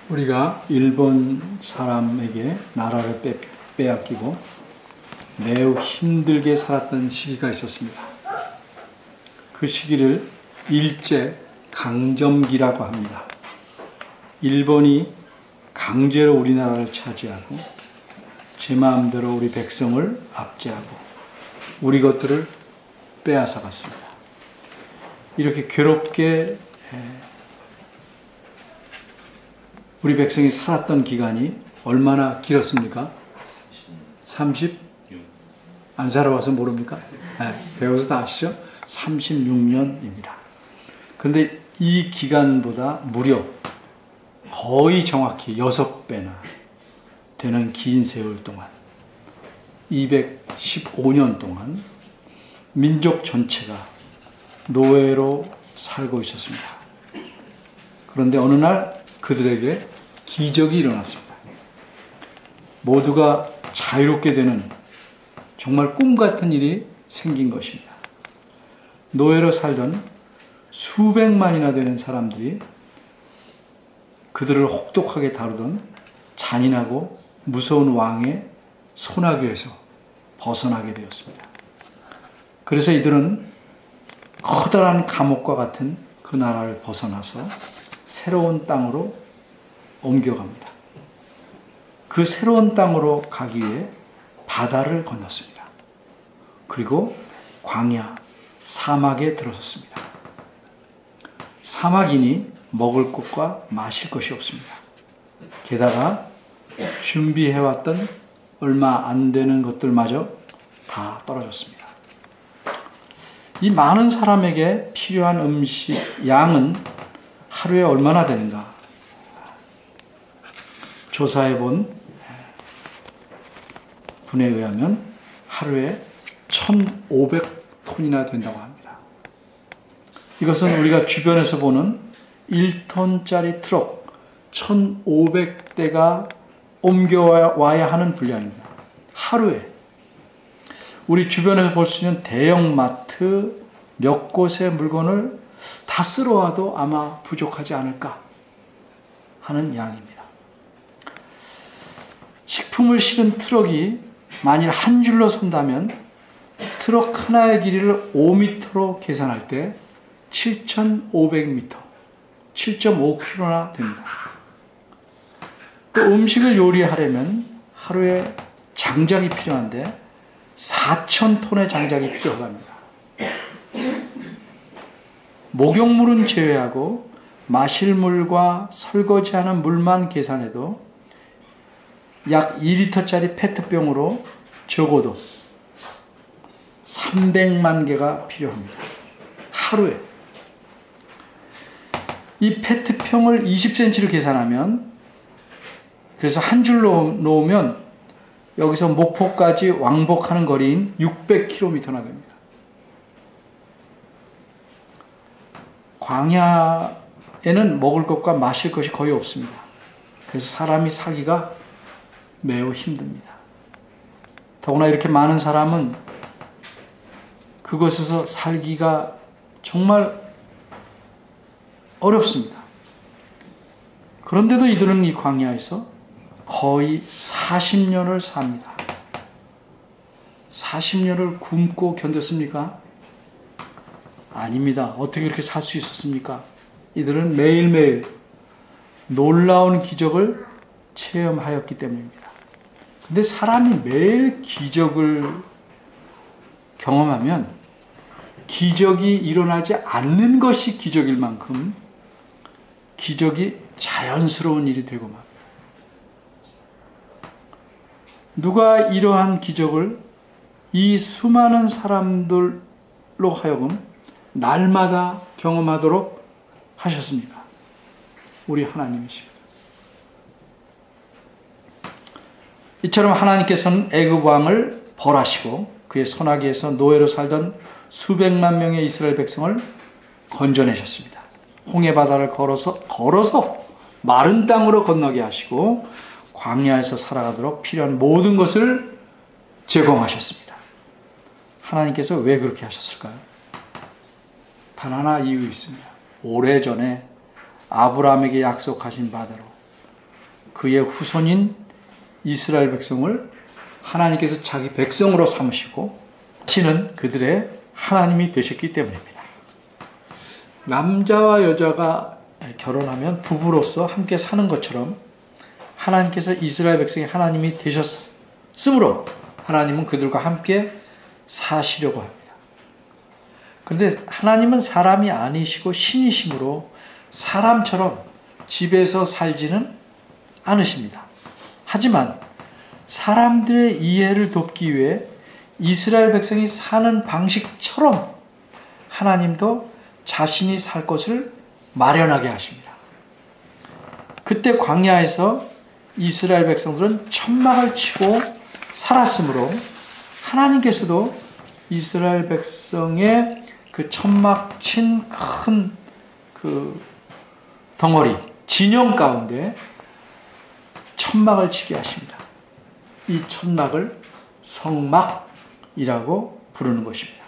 우리가 일본 사람에게 나라를 빼앗기고 매우 힘들게 살았던 시기가 있었습니다. 그 시기를 일제 강점기라고 합니다. 일본이 강제로 우리나라를 차지하고 제 마음대로 우리 백성을 압제하고 우리 것들을 빼앗아 갔습니다. 이렇게 괴롭게 우리 백성이 살았던 기간이 얼마나 길었습니까? 30? 안 살아와서 모릅니까? 네, 배워서 다 아시죠? 36년입니다. 그런데 이 기간보다 무려 거의 정확히 6배나 되는 긴 세월 동안 215년 동안 민족 전체가 노예로 살고 있었습니다. 그런데 어느 날 그들에게 기적이 일어났습니다. 모두가 자유롭게 되는 정말 꿈 같은 일이 생긴 것입니다. 노예로 살던 수백만이나 되는 사람들이 그들을 혹독하게 다루던 잔인하고 무서운 왕의 손아귀에서 벗어나게 되었습니다. 그래서 이들은 커다란 감옥과 같은 그 나라를 벗어나서 새로운 땅으로 옮겨갑니다. 그 새로운 땅으로 가기 위해 바다를 건넜습니다. 그리고 광야, 사막에 들어섰습니다. 사막이니 먹을 것과 마실 것이 없습니다. 게다가 준비해왔던 얼마 안 되는 것들마저 다 떨어졌습니다. 이 많은 사람에게 필요한 음식 양은 하루에 얼마나 되는가? 조사해본 분에 의하면 하루에 1,500톤이나 된다고 합니다. 이것은 우리가 주변에서 보는 1톤짜리 트럭 1,500대가 옮겨와야 하는 분량입니다. 하루에. 우리 주변에서 볼 수 있는 대형 마트 몇 곳의 물건을 다 쓸어와도 아마 부족하지 않을까 하는 양입니다. 식품을 실은 트럭이 만일 한 줄로 선다면 트럭 하나의 길이를 5m로 계산할 때 7,500m, 7.5km나 됩니다. 또 음식을 요리하려면 하루에 장작이 필요한데 4,000톤의 장작이 필요합니다. 목욕물은 제외하고 마실 물과 설거지하는 물만 계산해도 약 2리터짜리 페트병으로 적어도 300만 개가 필요합니다. 하루에. 이 페트병을 20cm를 계산하면, 그래서 한 줄로 놓으면 여기서 목포까지 왕복하는 거리인 600km나 됩니다. 광야에는 먹을 것과 마실 것이 거의 없습니다. 그래서 사람이 살기가 매우 힘듭니다. 더구나 이렇게 많은 사람은 그곳에서 살기가 정말 어렵습니다. 그런데도 이들은 이 광야에서 거의 40년을 삽니다. 40년을 굶고 견뎠습니까? 아닙니다. 어떻게 그렇게 살 수 있었습니까? 이들은 매일매일 놀라운 기적을 체험하였기 때문입니다. 근데 사람이 매일 기적을 경험하면 기적이 일어나지 않는 것이 기적일 만큼 기적이 자연스러운 일이 되고 맙니다. 누가 이러한 기적을 이 수많은 사람들로 하여금 날마다 경험하도록 하셨습니까? 우리 하나님이십니다. 이처럼 하나님께서는 애굽 왕을 벌하시고 그의 손아귀에서 노예로 살던 수백만 명의 이스라엘 백성을 건져내셨습니다. 홍해 바다를 걸어서 마른 땅으로 건너게 하시고 광야에서 살아가도록 필요한 모든 것을 제공하셨습니다. 하나님께서 왜 그렇게 하셨을까요? 단 하나 이유 있습니다. 오래전에 아브라함에게 약속하신 바대로 그의 후손인 이스라엘 백성을 하나님께서 자기 백성으로 삼으시고 자신은 그들의 하나님이 되셨기 때문입니다. 남자와 여자가 결혼하면 부부로서 함께 사는 것처럼 하나님께서 이스라엘 백성의 하나님이 되셨으므로 하나님은 그들과 함께 사시려고 합니다. 그런데 하나님은 사람이 아니시고 신이시므로 사람처럼 집에서 살지는 않으십니다. 하지만 사람들의 이해를 돕기 위해 이스라엘 백성이 사는 방식처럼 하나님도 자신이 살 것을 마련하게 하십니다. 그때 광야에서 이스라엘 백성들은 천막을 치고 살았으므로 하나님께서도 이스라엘 백성의 그 천막 친 큰 그 덩어리, 진영 가운데 천막을 치게 하십니다. 이 천막을 성막이라고 부르는 것입니다.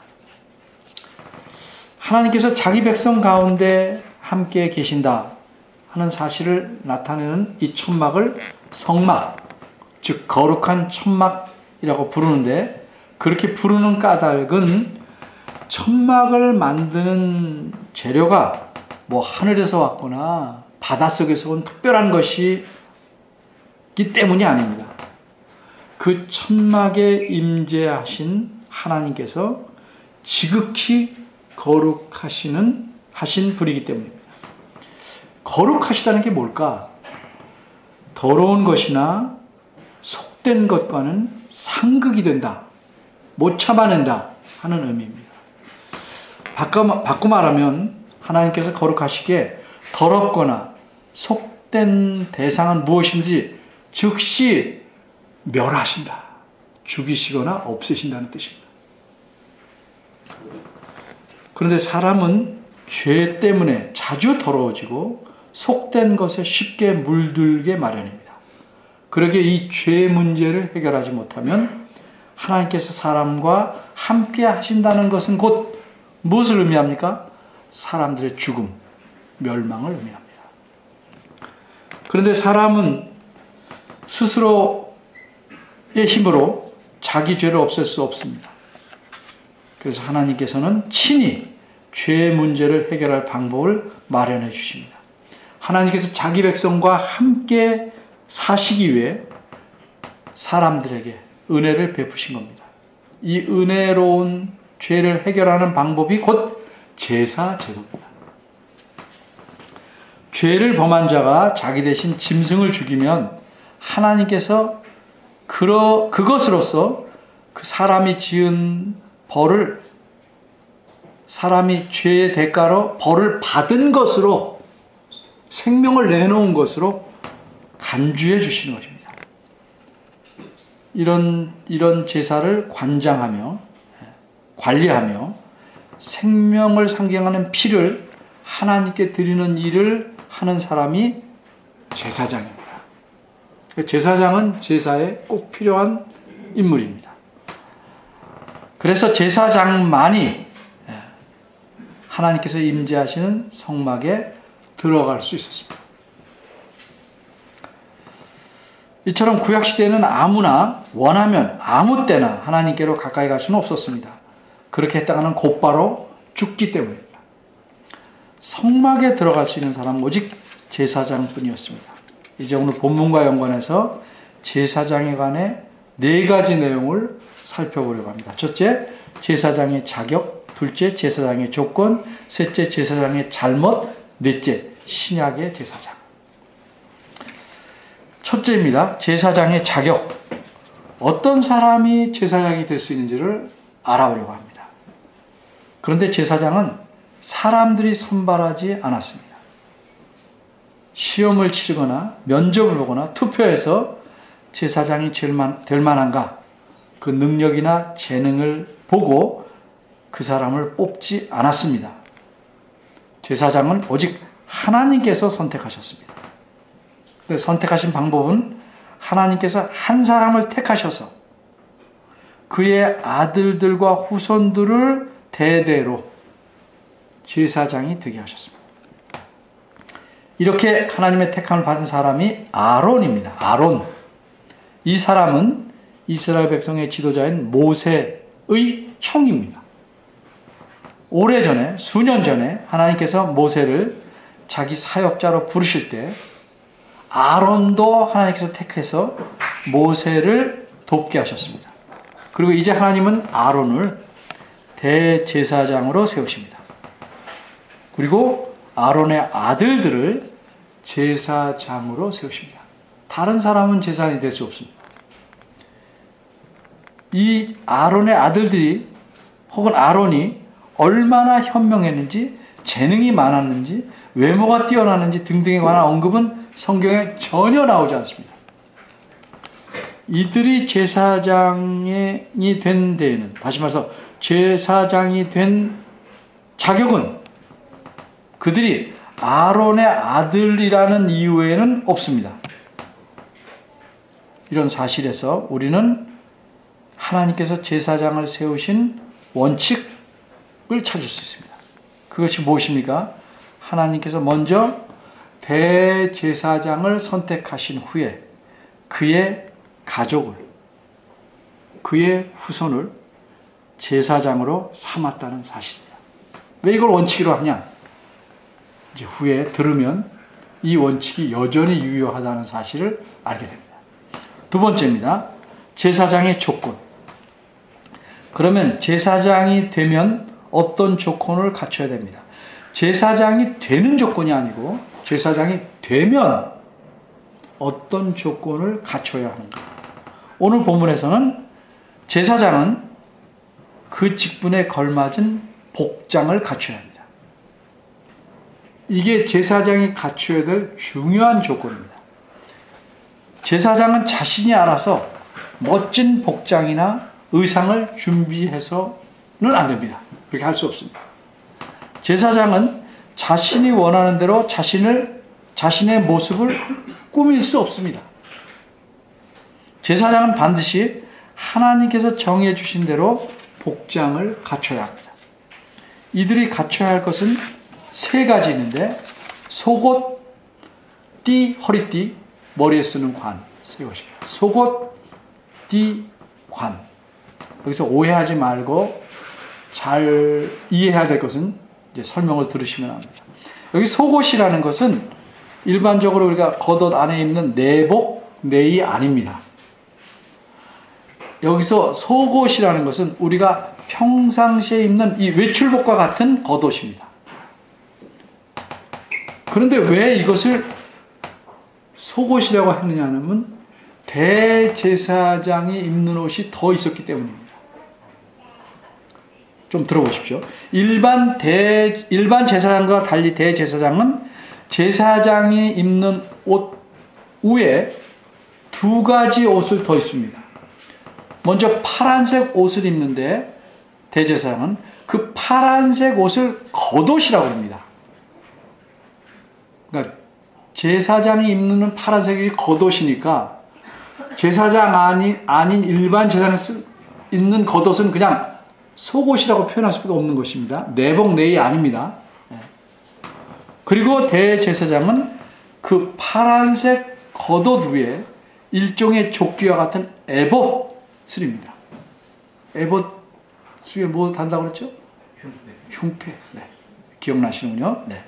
하나님께서 자기 백성 가운데 함께 계신다 하는 사실을 나타내는 이 천막을 성막, 즉 거룩한 천막이라고 부르는데, 그렇게 부르는 까닭은 천막을 만드는 재료가 뭐 하늘에서 왔거나 바닷속에서 온 특별한 것이기 때문이 아닙니다. 그 천막에 임재하신 하나님께서 지극히 거룩하신 분이기 때문입니다. 거룩하시다는 게 뭘까? 더러운 것이나 속된 것과는 상극이 된다, 못 참아낸다 하는 의미입니다. 바꿔 말하면 하나님께서 거룩하시기에 더럽거나 속된 대상은 무엇인지 즉시 멸하신다, 죽이시거나 없애신다는 뜻입니다. 그런데 사람은 죄 때문에 자주 더러워지고 속된 것에 쉽게 물들게 마련입니다. 그러기에 이 죄 문제를 해결하지 못하면 하나님께서 사람과 함께 하신다는 것은 곧 무엇을 의미합니까? 사람들의 죽음, 멸망을 의미합니다. 그런데 사람은 스스로의 힘으로 자기 죄를 없앨 수 없습니다. 그래서 하나님께서는 친히 죄 문제를 해결할 방법을 마련해 주십니다. 하나님께서 자기 백성과 함께 사시기 위해 사람들에게 은혜를 베푸신 겁니다. 이 은혜로운 죄를 해결하는 방법이 곧 제사 제도입니다. 죄를 범한 자가 자기 대신 짐승을 죽이면 하나님께서 그것으로서 그 사람이 지은 벌을, 사람이 죄의 대가로 벌을 받은 것으로, 생명을 내놓은 것으로 간주해 주시는 것입니다. 이런 제사를 관장하며 관리하며 생명을 상징하는 피를 하나님께 드리는 일을 하는 사람이 제사장입니다. 제사장은 제사에 꼭 필요한 인물입니다. 그래서 제사장만이 하나님께서 임재하시는 성막에 들어갈 수 있었습니다. 이처럼 구약시대에는 아무나 원하면 아무 때나 하나님께로 가까이 갈 수는 없었습니다. 그렇게 했다가는 곧바로 죽기 때문입니다. 성막에 들어갈 수 있는 사람은 오직 제사장뿐이었습니다. 이제 오늘 본문과 연관해서 제사장에 관해 4가지 내용을 살펴보려고 합니다. 첫째, 제사장의 자격. 둘째, 제사장의 조건. 셋째, 제사장의 잘못. 넷째, 신약의 제사장. 첫째입니다. 제사장의 자격. 어떤 사람이 제사장이 될 수 있는지를 알아보려고 합니다. 그런데 제사장은 사람들이 선발하지 않았습니다. 시험을 치르거나 면접을 보거나 투표해서 제사장이 될 만한가, 그 능력이나 재능을 보고 그 사람을 뽑지 않았습니다. 제사장은 오직 하나님께서 선택하셨습니다. 선택하신 방법은 하나님께서 한 사람을 택하셔서 그의 아들들과 후손들을 대대로 제사장이 되게 하셨습니다. 이렇게 하나님의 택함을 받은 사람이 아론입니다. 아론. 이 사람은 이스라엘 백성의 지도자인 모세의 형입니다. 오래전에, 수년 전에 하나님께서 모세를 자기 사역자로 부르실 때 아론도 하나님께서 택해서 모세를 돕게 하셨습니다. 그리고 이제 하나님은 아론을 대제사장으로 세우십니다. 그리고 아론의 아들들을 제사장으로 세우십니다. 다른 사람은 제사장이 될 수 없습니다. 이 아론의 아들들이 혹은 아론이 얼마나 현명했는지, 재능이 많았는지, 외모가 뛰어나는지 등등에 관한 언급은 성경에 전혀 나오지 않습니다. 이들이 제사장이 된 데에는, 다시 말해서 제사장이 된 자격은 그들이 아론의 아들이라는 이유에는 없습니다. 이런 사실에서 우리는 하나님께서 제사장을 세우신 원칙을 찾을 수 있습니다. 그것이 무엇입니까? 하나님께서 먼저 대제사장을 선택하신 후에 그의 가족을, 그의 후손을 제사장으로 삼았다는 사실입니다. 왜 이걸 원칙으로 하냐? 이제 후에 들으면 이 원칙이 여전히 유효하다는 사실을 알게 됩니다. 두 번째입니다. 제사장의 조건. 그러면 제사장이 되면 어떤 조건을 갖춰야 됩니다. 제사장이 되는 조건이 아니고 제사장이 되면 어떤 조건을 갖춰야 하는가. 오늘 본문에서는 제사장은 그 직분에 걸맞은 복장을 갖춰야 합니다. 이게 제사장이 갖춰야 될 중요한 조건입니다. 제사장은 자신이 알아서 멋진 복장이나 의상을 준비해서는 안 됩니다. 그렇게 할 수 없습니다. 제사장은 자신이 원하는 대로 자신의 모습을 꾸밀 수 없습니다. 제사장은 반드시 하나님께서 정해 주신 대로 복장을 갖춰야 합니다. 이들이 갖춰야 할 것은 세 가지 있는데, 속옷, 띠, 허리띠, 머리에 쓰는 관, 세 것입니다. 속옷, 띠, 관. 여기서 오해하지 말고 잘 이해해야 될 것은 이제 설명을 들으시면 합니다. 여기 속옷이라는 것은 일반적으로 우리가 겉옷 안에 입는 내복, 내의 아닙니다. 여기서 속옷이라는 것은 우리가 평상시에 입는 이 외출복과 같은 겉옷입니다. 그런데 왜 이것을 속옷이라고 했느냐면 대제사장이 입는 옷이 더 있었기 때문입니다. 좀 들어보십시오. 일반 제사장과 달리 대제사장은 제사장이 입는 옷 위에 두 가지 옷을 더 입습니다. 먼저 파란색 옷을 입는데 대제사장은 그 파란색 옷을 겉옷이라고 합니다. 그러니까 제사장이 입는 파란색이 겉옷이니까 제사장 아닌 일반 제사장이 입는 겉옷은 그냥 속옷이라고 표현할 수가 없는 것입니다. 내복 내의 아닙니다. 그리고 대제사장은 그 파란색 겉옷 위에 일종의 조끼와 같은 에봇을 입니다. 에봇 위에 뭐 단다고 그랬죠? 흉패. 네. 기억나시는군요. 네.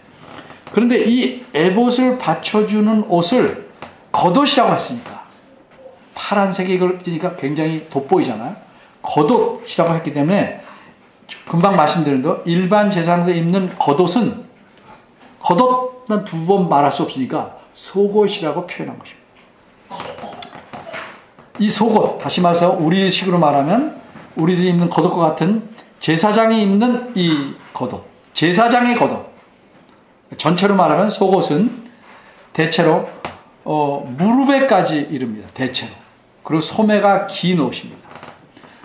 그런데 이 에봇을 받쳐주는 옷을 겉옷이라고 했으니까 파란색이 이걸 띄니까 굉장히 돋보이잖아요. 겉옷이라고 했기 때문에 금방 말씀드린 대로 일반 제사장에서 입는 겉옷은 겉옷만 두 번 말할 수 없으니까 속옷이라고 표현한 것입니다. 이 속옷, 다시 말해서 우리식으로 말하면 우리들이 입는 겉옷과 같은 제사장이 입는 이 겉옷, 제사장의 겉옷, 전체로 말하면 속옷은 대체로 무릎에까지 이릅니다. 대체로. 그리고 소매가 긴 옷입니다.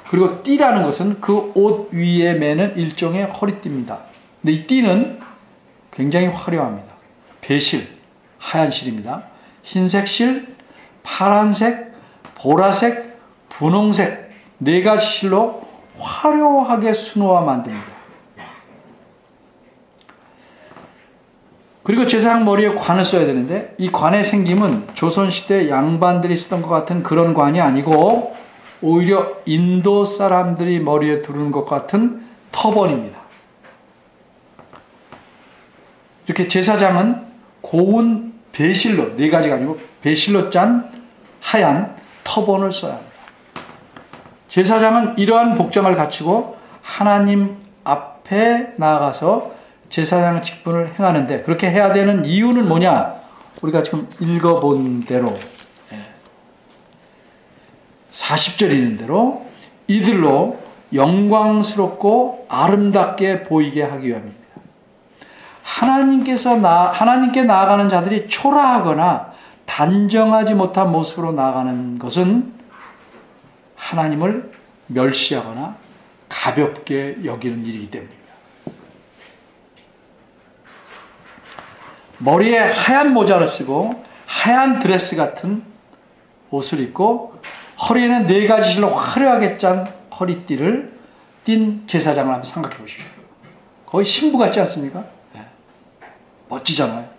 그리고 띠라는 것은 그 옷 위에 매는 일종의 허리띠입니다. 근데 이 띠는 굉장히 화려합니다. 배실, 하얀 실입니다. 흰색 실, 파란색, 보라색, 분홍색 네 가지 실로 화려하게 수놓아 만듭니다. 그리고 제사장 머리에 관을 써야 되는데 이 관의 생김은 조선시대 양반들이 쓰던 것 같은 그런 관이 아니고 오히려 인도 사람들이 머리에 두르는 것 같은 터번입니다. 이렇게 제사장은 고운 배실로, 4가지가 아니고 배실로 짠 하얀 터번을 써야 합니다. 제사장은 이러한 복장을 갖추고 하나님 앞에 나아가서 제사장 직분을 행하는데, 그렇게 해야 되는 이유는 뭐냐? 우리가 지금 읽어본 대로 40절 있는 대로 이들로 영광스럽고 아름답게 보이게 하기 위함입니다. 하나님께 나아가는 자들이 초라하거나 단정하지 못한 모습으로 나아가는 것은 하나님을 멸시하거나 가볍게 여기는 일이기 때문입니다. 머리에 하얀 모자를 쓰고 하얀 드레스 같은 옷을 입고 허리에는 4가지 실로 화려하게 짠 허리띠를 띤 제사장을 한번 생각해 보십시오. 거의 신부 같지 않습니까? 멋지잖아요.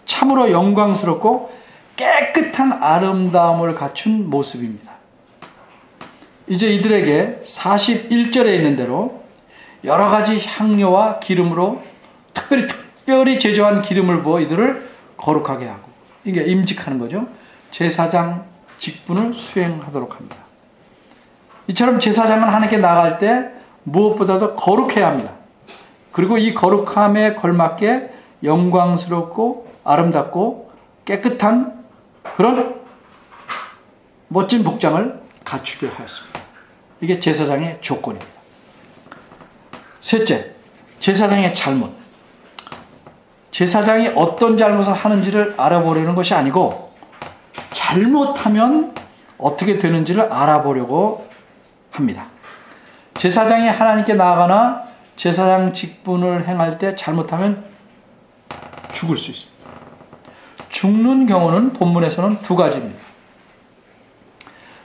참으로 영광스럽고 깨끗한 아름다움을 갖춘 모습입니다. 이제 이들에게 41절에 있는 대로 여러 가지 향료와 기름으로 특별히 제조한 기름을 부어 이들을 거룩하게 하고, 이게 임직하는 거죠. 제사장 직분을 수행하도록 합니다. 이처럼 제사장은 하나님께 나갈 때 무엇보다도 거룩해야 합니다. 그리고 이 거룩함에 걸맞게 영광스럽고 아름답고 깨끗한 그런 멋진 복장을 갖추게 하였습니다. 이게 제사장의 조건입니다. 셋째, 제사장의 잘못. 제사장이 어떤 잘못을 하는지를 알아보려는 것이 아니고 잘못하면 어떻게 되는지를 알아보려고 합니다. 제사장이 하나님께 나아가나 제사장 직분을 행할 때 잘못하면 죽을 수 있습니다. 죽는 경우는 본문에서는 2가지입니다.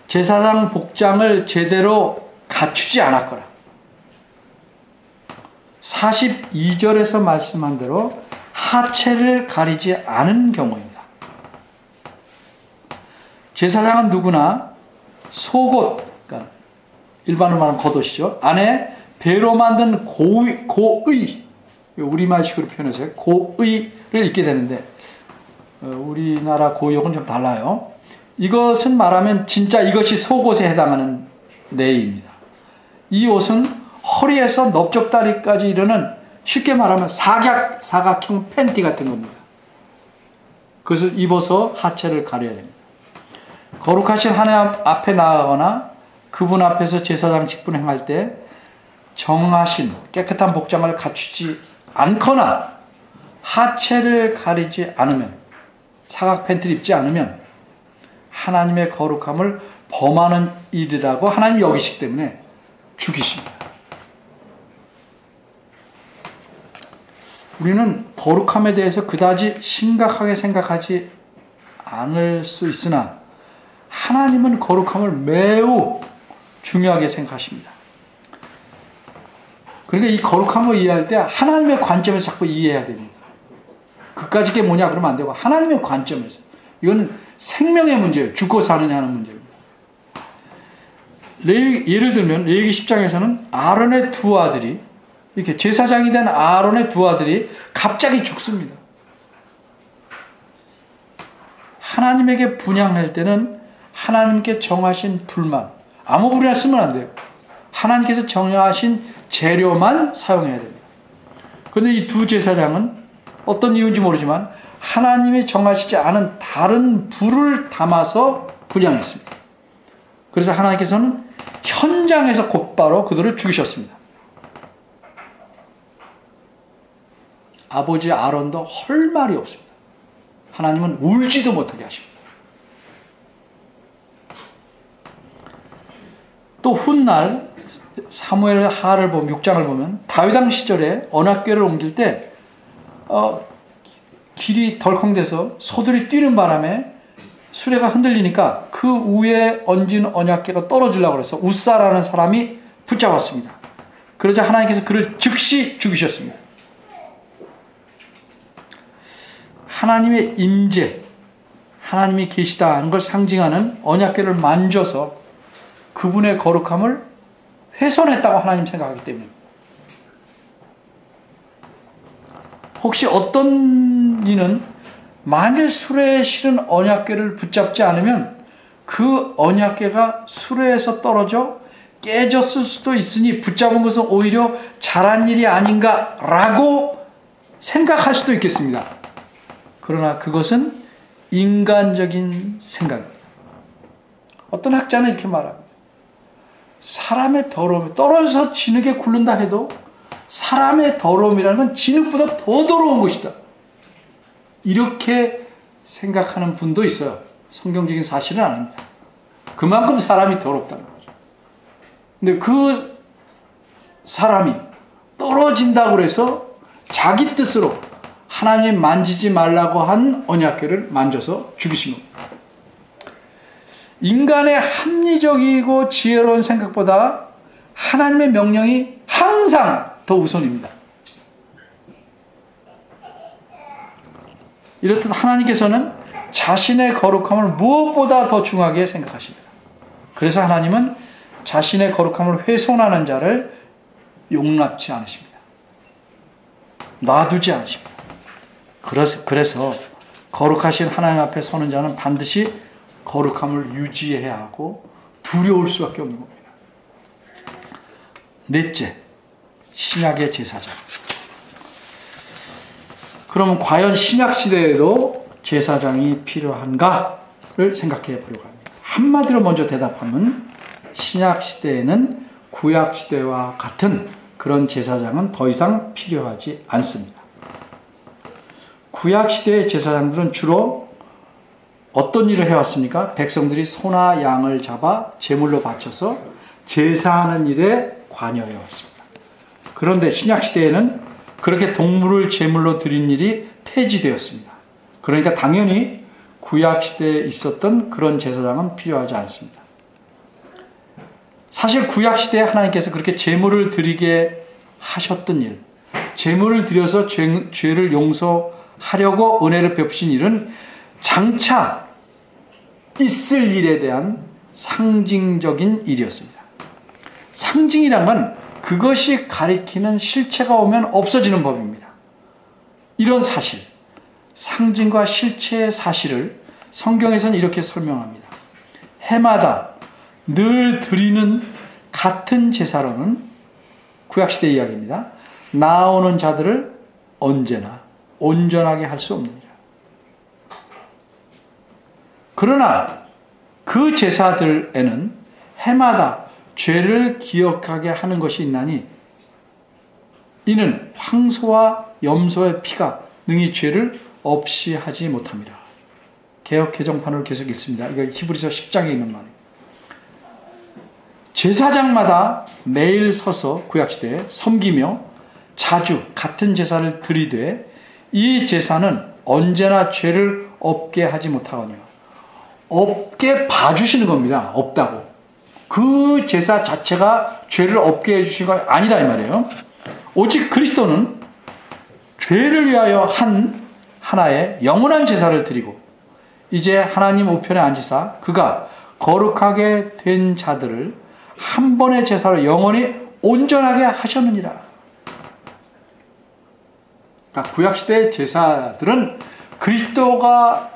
제사장 복장을 제대로 갖추지 않았거나 42절에서 말씀한 대로 하체를 가리지 않은 경우입니다. 제사장은 누구나 속옷, 그러니까 일반으로 말하면 겉옷이죠. 안에 배로 만든 고의, 우리말식으로 표현해서 고의를 입게 되는데 우리나라 고역은 좀 달라요. 이것은 말하면 진짜 이것이 속옷에 해당하는 내입니다. 이 옷은 허리에서 넓적다리까지 이르는, 쉽게 말하면 사각형 팬티 같은 겁니다. 그것을 입어서 하체를 가려야 됩니다. 거룩하신 하나님 앞에 나아가거나 그분 앞에서 제사장 직분 행할 때 정하신 깨끗한 복장을 갖추지 않거나 하체를 가리지 않으면, 사각 팬티를 입지 않으면 하나님의 거룩함을 범하는 일이라고 하나님이 여기시기 때문에 죽이십니다. 우리는 거룩함에 대해서 그다지 심각하게 생각하지 않을 수 있으나 하나님은 거룩함을 매우 중요하게 생각하십니다. 그러니까 이 거룩함을 이해할 때 하나님의 관점에서 자꾸 이해해야 됩니다. 그까짓 게 뭐냐 그러면 안 되고 하나님의 관점에서. 이건 생명의 문제예요. 죽고 사느냐 하는 문제입니다. 예를 들면 레위기 10장에서는 아론의 2 아들이, 이렇게 제사장이 된 아론의 2 아들이 갑자기 죽습니다. 하나님에게 분향할 때는 하나님께 정하신 불만, 아무 불이나 쓰면 안 돼요. 하나님께서 정하신 재료만 사용해야 됩니다. 그런데 이 2 제사장은 어떤 이유인지 모르지만 하나님이 정하시지 않은 다른 불을 담아서 분향했습니다. 그래서 하나님께서는 현장에서 곧바로 그들을 죽이셨습니다. 아버지 아론도 할 말이 없습니다. 하나님은 울지도 못하게 하십니다. 또 훗날 사무엘 하를 보면 6장을 보면 다윗 왕 시절에 언약궤를 옮길 때 길이 덜컹대서 소들이 뛰는 바람에 수레가 흔들리니까 그 위에 얹은 언약궤가 떨어지려고 해서 우사라는 사람이 붙잡았습니다. 그러자 하나님께서 그를 즉시 죽이셨습니다. 하나님의 임재, 하나님이 계시다는 걸 상징하는 언약궤를 만져서 그분의 거룩함을 훼손했다고 하나님 생각하기 때문에, 혹시 어떤 이는 만일 수레에 실은 언약궤를 붙잡지 않으면 그 언약궤가 수레에서 떨어져 깨졌을 수도 있으니 붙잡은 것은 오히려 잘한 일이 아닌가라고 생각할 수도 있겠습니다. 그러나 그것은 인간적인 생각입니다. 어떤 학자는 이렇게 말합니다. 사람의 더러움이 떨어져서 진흙에 굴른다 해도 사람의 더러움이라는 건 진흙보다 더 더러운 것이다. 이렇게 생각하는 분도 있어요. 성경적인 사실은 아닙니다. 그만큼 사람이 더럽다는 거죠. 근데 그 사람이 떨어진다고 해서 자기 뜻으로 하나님 만지지 말라고 한 언약궤를 만져서 죽이신 겁니다. 인간의 합리적이고 지혜로운 생각보다 하나님의 명령이 항상 더 우선입니다. 이렇듯 하나님께서는 자신의 거룩함을 무엇보다 더 중하게 생각하십니다. 그래서 하나님은 자신의 거룩함을 훼손하는 자를 용납치 않으십니다. 놔두지 않으십니다. 그래서 거룩하신 하나님 앞에 서는 자는 반드시 거룩함을 유지해야 하고 두려울 수밖에 없는 겁니다. 넷째, 신약의 제사장. 그러면 과연 신약 시대에도 제사장이 필요한가를 생각해 보려고 합니다. 한마디로 먼저 대답하면 신약 시대에는 구약 시대와 같은 그런 제사장은 더 이상 필요하지 않습니다. 구약 시대의 제사장들은 주로 어떤 일을 해왔습니까? 백성들이 소나 양을 잡아 제물로 바쳐서 제사하는 일에 관여해 왔습니다. 그런데 신약 시대에는 그렇게 동물을 제물로 드린 일이 폐지되었습니다. 그러니까 당연히 구약 시대에 있었던 그런 제사장은 필요하지 않습니다. 사실 구약 시대에 하나님께서 그렇게 제물을 드리게 하셨던 일, 제물을 드려서 죄를 용서하려고 은혜를 베푸신 일은 장차 있을 일에 대한 상징적인 일이었습니다. 상징이란 건 그것이 가리키는 실체가 오면 없어지는 법입니다. 이런 사실, 상징과 실체의 사실을 성경에서는 이렇게 설명합니다. 해마다 늘 드리는 같은 제사로는, 구약시대 이야기입니다, 나오는 자들을 언제나 온전하게 할 수 없느니라. 그러나 그 제사들에는 해마다 죄를 기억하게 하는 것이 있나니 이는 황소와 염소의 피가 능히 죄를 없이 하지 못합니다. 개역 개정판으로 계속 있습니다. 이거 히브리서 10장에 있는 말이에요. 제사장마다 매일 서서 구약시대에 섬기며 자주 같은 제사를 드리되 이 제사는 언제나 죄를 없게 하지 못하거니와, 없게 봐주시는 겁니다. 없다고. 그 제사 자체가 죄를 없게 해주신 거 아니다 이 말이에요. 오직 그리스도는 죄를 위하여 한 하나의 영원한 제사를 드리고 이제 하나님 우편에 앉으사 그가 거룩하게 된 자들을 한 번의 제사로 영원히 온전하게 하셨느니라. 그러니까 구약시대의 제사들은 그리스도가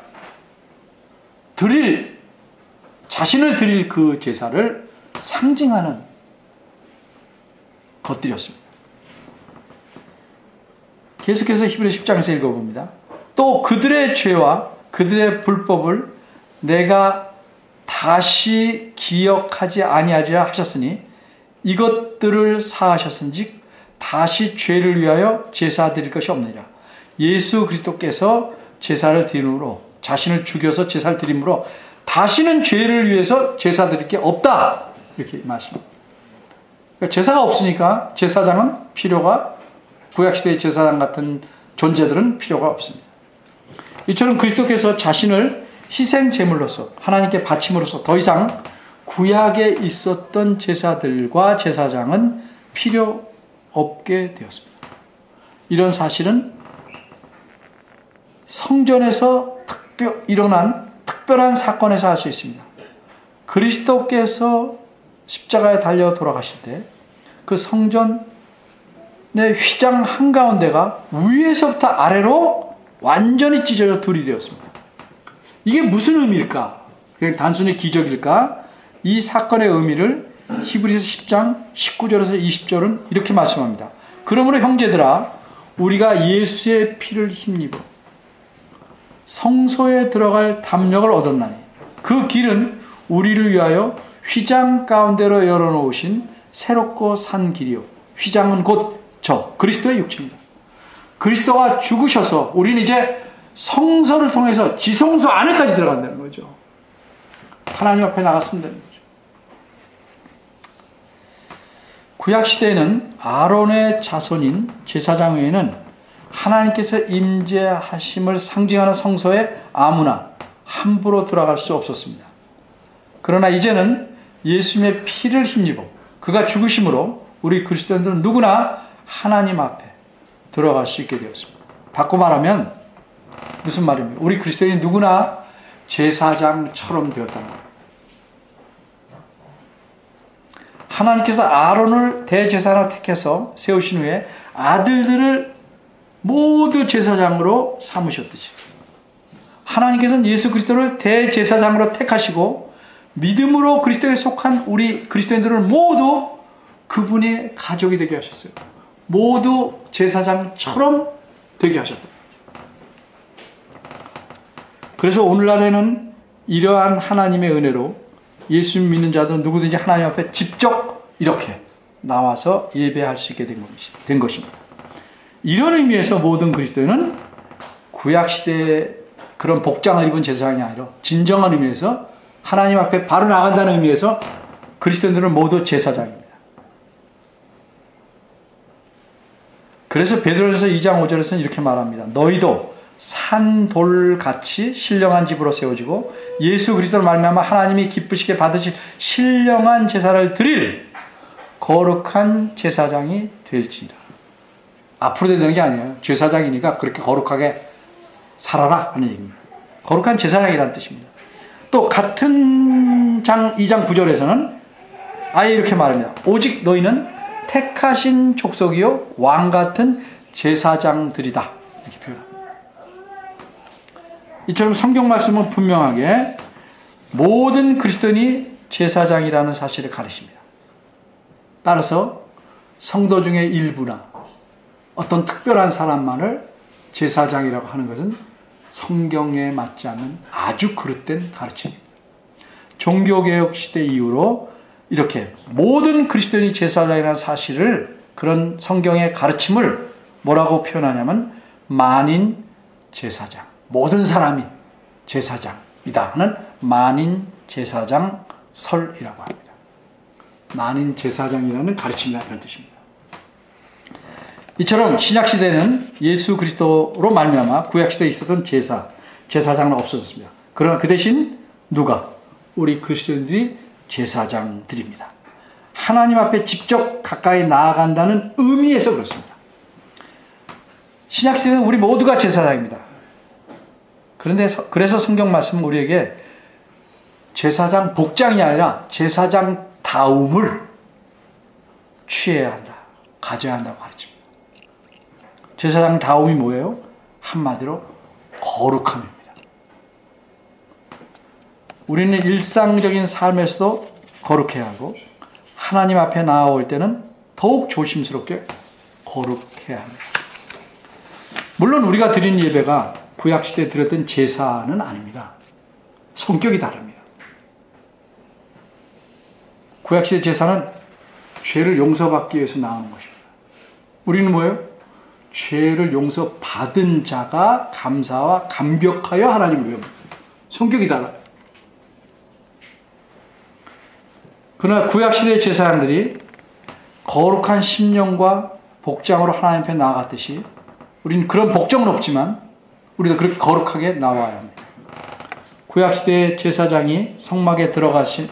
자신을 드릴 그 제사를 상징하는 것들이었습니다. 계속해서 히브리 10장에서 읽어봅니다. 또 그들의 죄와 그들의 불법을 내가 다시 기억하지 아니하리라 하셨으니 이것들을 사하셨은즉 다시 죄를 위하여 제사 드릴 것이 없느니라. 예수 그리스도께서 제사를 드림으로, 자신을 죽여서 제사를 드림으로 다시는 죄를 위해서 제사 드릴 게 없다, 이렇게 말씀합니다. 그러니까 제사가 없으니까 제사장은 필요가, 구약시대의 제사장 같은 존재들은 필요가 없습니다. 이처럼 그리스도께서 자신을 희생 제물로서 하나님께 바침으로써 더 이상 구약에 있었던 제사들과 제사장은 필요 없게 되었습니다. 이런 사실은 성전에서 일어난 특별한 사건에서 알 수 있습니다. 그리스도께서 십자가에 달려 돌아가실 때 그 성전의 휘장 한가운데가 위에서부터 아래로 완전히 찢어져 둘이 되었습니다. 이게 무슨 의미일까? 그냥 단순히 기적일까? 이 사건의 의미를 히브리서 10장 19절에서 20절은 이렇게 말씀합니다. 그러므로 형제들아 우리가 예수의 피를 힘입어 성소에 들어갈 담력을 얻었나니 그 길은 우리를 위하여 휘장 가운데로 열어놓으신 새롭고 산 길이요 휘장은 곧 저 그리스도의 육체입니다. 그리스도가 죽으셔서 우리는 이제 성소를 통해서 지성소 안에까지 들어간다는 거죠. 하나님 앞에 나갔으면 되는 거죠. 구약시대에는 아론의 자손인 제사장 외에는 하나님께서 임재하심을 상징하는 성소에 아무나 함부로 들어갈 수 없었습니다. 그러나 이제는 예수님의 피를 힘입어 그가 죽으심으로 우리 그리스도인들은 누구나 하나님 앞에 들어갈 수 있게 되었습니다. 바꿔 말하면 무슨 말입니까? 우리 그리스도인이 누구나 제사장처럼 되었다는 거예요. 하나님께서 아론을 대제사장으로 택해서 세우신 후에 아들들을 모두 제사장으로 삼으셨듯이 하나님께서는 예수 그리스도를 대제사장으로 택하시고 믿음으로 그리스도에 속한 우리 그리스도인들을 모두 그분의 가족이 되게 하셨어요. 모두 제사장처럼 되게 하셨다. 그래서 오늘날에는 이러한 하나님의 은혜로 예수 믿는 자들은 누구든지 하나님 앞에 직접 이렇게 나와서 예배할 수 있게 된 것입니다. 이런 의미에서 모든 그리스도인은 구약시대의 그런 복장을 입은 제사장이 아니라 진정한 의미에서 하나님 앞에 바로 나간다는 의미에서 그리스도인들은 모두 제사장입니다. 그래서 베드로전서 2장 5절에서는 이렇게 말합니다. 너희도 산돌같이 신령한 집으로 세워지고 예수 그리스도로 말미암아 하나님이 기쁘시게 받으실 신령한 제사를 드릴 거룩한 제사장이 될지니라. 앞으로 되는 게 아니에요. 제사장이니까 그렇게 거룩하게 살아라 하는 얘기입니다. 거룩한 제사장이라는 뜻입니다. 또 같은 2장 9절에서는 아예 이렇게 말합니다. 오직 너희는 택하신 족속이요 왕같은 제사장들이다. 이렇게 표현합니다. 이처럼 성경 말씀은 분명하게 모든 그리스도인이 제사장이라는 사실을 가르칩니다. 따라서 성도 중에 일부나 어떤 특별한 사람만을 제사장이라고 하는 것은 성경에 맞지 않는 아주 그릇된 가르침입니다. 종교개혁 시대 이후로 이렇게 모든 그리스도인이 제사장이라는 사실을 그런 성경의 가르침을 뭐라고 표현하냐면 만인 제사장. 모든 사람이 제사장이다 하는 만인 제사장 설이라고 합니다. 만인 제사장이라는 가르침이다 이런 뜻입니다. 이처럼 신약시대는 예수 그리스도로 말미암아 구약시대에 있었던 제사장은 없어졌습니다. 그러나 그 대신 누가? 우리 그리스도인들이 제사장들입니다. 하나님 앞에 직접 가까이 나아간다는 의미에서 그렇습니다. 신약시대는 우리 모두가 제사장입니다. 그래서 성경 말씀은 우리에게 제사장 복장이 아니라 제사장 다움을 취해야 한다. 가져야 한다고 가르칩니다. 제사장 다움이 뭐예요? 한마디로 거룩함입니다. 우리는 일상적인 삶에서도 거룩해야 하고 하나님 앞에 나아올 때는 더욱 조심스럽게 거룩해야 합니다. 물론 우리가 드리는 예배가 구약시대에 드렸던 제사는 아닙니다. 성격이 다릅니다. 구약시대 제사는 죄를 용서받기 위해서 나오는 것입니다. 우리는 뭐예요? 죄를 용서받은 자가 감사와 감격하여 하나님을 외웁니다. 성격이 달라요. 그러나 구약시대의 제사장들이 거룩한 심령과 복장으로 하나님 앞에 나아갔듯이 우리는 그런 복장은 없지만 우리도 그렇게 거룩하게 나와야 합니다. 구약시대의 제사장이 성막에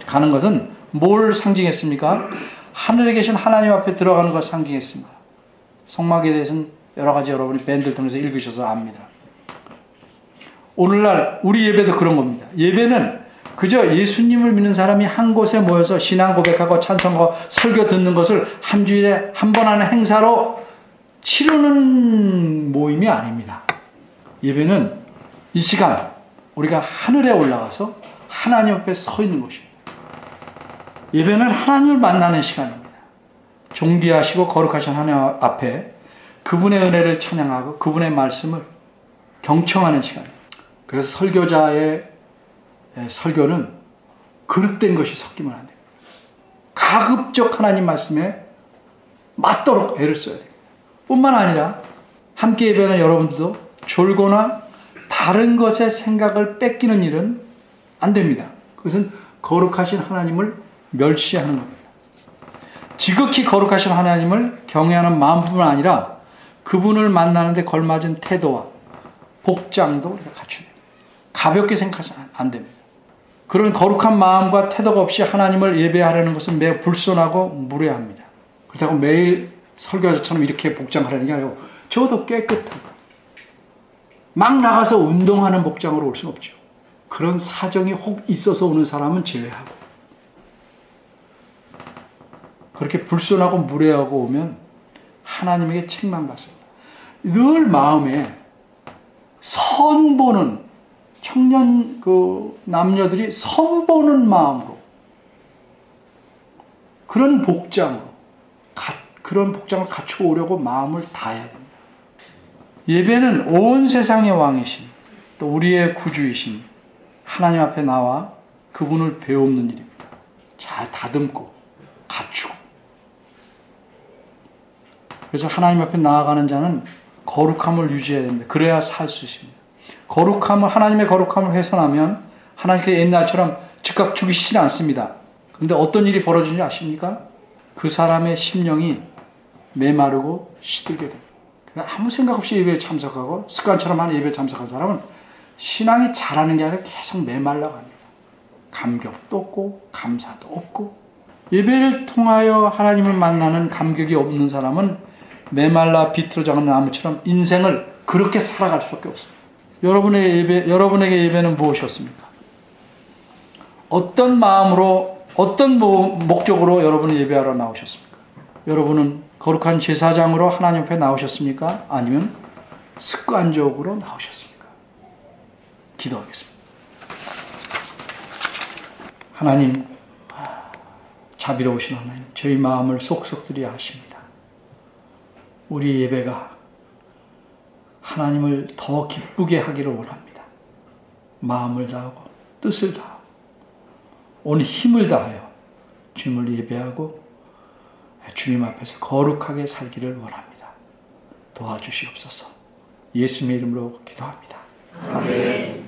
가는 것은 뭘 상징했습니까? 하늘에 계신 하나님 앞에 들어가는 것을 상징했습니다. 성막에 대해서는 여러 가지 여러분이 밴드를 통해서 읽으셔서 압니다. 오늘날 우리 예배도 그런 겁니다. 예배는 그저 예수님을 믿는 사람이 한 곳에 모여서 신앙 고백하고 찬송하고 설교 듣는 것을 한 주일에 한 번 하는 행사로 치르는 모임이 아닙니다. 예배는 이 시간 우리가 하늘에 올라가서 하나님 앞에 서 있는 것입니다. 예배는 하나님을 만나는 시간입니다. 존귀하시고 거룩하신 하나님 앞에 그분의 은혜를 찬양하고 그분의 말씀을 경청하는 시간입니다. 그래서 설교자의 설교는 그릇된 것이 섞이면 안 됩니다. 가급적 하나님 말씀에 맞도록 애를 써야 됩니다. 뿐만 아니라 함께 예배하는 여러분들도 졸거나 다른 것에 생각을 뺏기는 일은 안 됩니다. 그것은 거룩하신 하나님을 멸시하는 겁니다. 지극히 거룩하신 하나님을 경외하는 마음뿐만 아니라 그분을 만나는 데 걸맞은 태도와 복장도 우리가 갖춰야 됩니다. 가볍게 생각하면 안 됩니다. 그런 거룩한 마음과 태도가 없이 하나님을 예배하려는 것은 매우 불손하고 무례합니다. 그렇다고 매일 설교자처럼 이렇게 복장하려는 게 아니고 저도 깨끗하고 막 나가서 운동하는 복장으로 올 수는 없죠. 그런 사정이 혹 있어서 오는 사람은 제외하고 그렇게 불손하고 무례하고 오면 하나님에게 책망받습니다. 늘 마음에 선보는 청년 남녀들이 선보는 마음으로 그런 복장을 갖추고 오려고 마음을 다해야 됩니다. 예배는 온 세상의 왕이신 또 우리의 구주이신 하나님 앞에 나와 그분을 배우는 일입니다. 잘 다듬고 갖추고 그래서 하나님 앞에 나아가는 자는 거룩함을 유지해야 됩니다. 그래야 살 수 있습니다. 하나님의 거룩함을 훼손하면 하나님께 옛날처럼 즉각 죽이시지 않습니다. 그런데 어떤 일이 벌어지는지 아십니까? 그 사람의 심령이 메마르고 시들게 됩니다. 아무 생각 없이 예배에 참석하고 습관처럼 하는 예배에 참석한 사람은 신앙이 자라는 게 아니라 계속 메말라 갑니다. 감격도 없고 감사도 없고 예배를 통하여 하나님을 만나는 감격이 없는 사람은 메말라 비틀어 자란 나무처럼 인생을 그렇게 살아갈 수밖에 없습니다. 여러분에게 예배는 무엇이었습니까? 어떤 마음으로 어떤 목적으로 여러분이 예배하러 나오셨습니까? 여러분은 거룩한 제사장으로 하나님 앞에 나오셨습니까? 아니면 습관적으로 나오셨습니까? 기도하겠습니다. 하나님, 자비로우신 하나님, 저희 마음을 속속들이 아십니다. 우리 예배가 하나님을 더 기쁘게 하기를 원합니다. 마음을 다하고 뜻을 다하고 온 힘을 다하여 주님을 예배하고 주님 앞에서 거룩하게 살기를 원합니다. 도와주시옵소서. 예수님의 이름으로 기도합니다. 아멘.